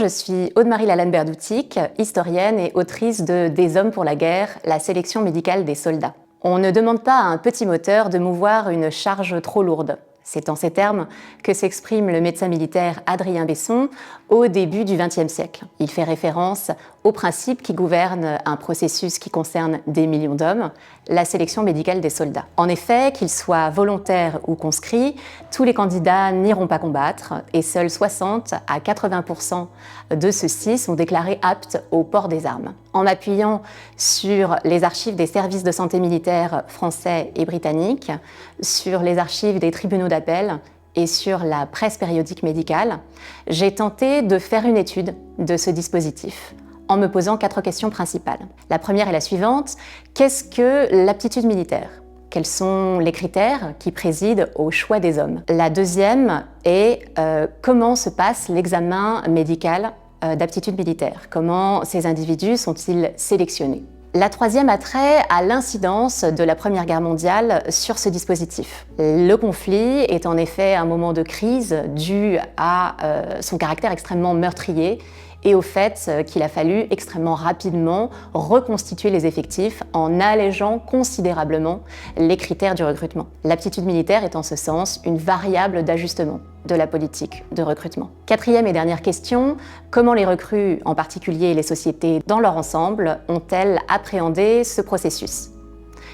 Je suis Aude-Marie Lalanne-Berdoutic, historienne et autrice de Des hommes pour la guerre, la sélection médicale des soldats. On ne demande pas à un petit moteur de mouvoir une charge trop lourde. C'est en ces termes que s'exprime le médecin militaire Adrien Besson au début du XXe siècle. Il fait référence aux principes qui gouvernent un processus qui concerne des millions d'hommes, la sélection médicale des soldats. En effet, qu'ils soient volontaires ou conscrits, tous les candidats n'iront pas combattre et seuls 60 à 80% de ceux-ci sont déclarés aptes au port des armes. En m'appuyant sur les archives des services de santé militaires français et britanniques, sur les archives des tribunaux d'appel et sur la presse périodique médicale, j'ai tenté de faire une étude de ce dispositif en me posant 4 questions principales. La première est la suivante: qu'est-ce que l'aptitude militaire ? Quels sont les critères qui président au choix des hommes? La deuxième est comment se passe l'examen médical d'aptitude militaire? Comment ces individus sont-ils sélectionnés? La troisième a trait à l'incidence de la Première Guerre mondiale sur ce dispositif. Le conflit est en effet un moment de crise dû à son caractère extrêmement meurtrier et au fait qu'il a fallu extrêmement rapidement reconstituer les effectifs en allégeant considérablement les critères du recrutement. L'aptitude militaire est en ce sens une variable d'ajustement de la politique de recrutement. Quatrième et dernière question: comment les recrues, en particulier les sociétés dans leur ensemble, ont-elles appréhendé ce processus ?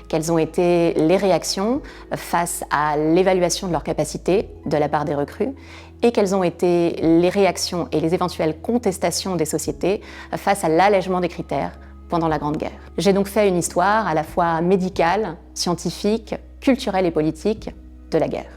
Quelles ont été les réactions face à l'évaluation de leurs capacités de la part des recrues? Et quelles ont été les réactions et les éventuelles contestations des sociétés face à l'allègement des critères pendant la Grande Guerre? J'ai donc fait une histoire à la fois médicale, scientifique, culturelle et politique de la guerre.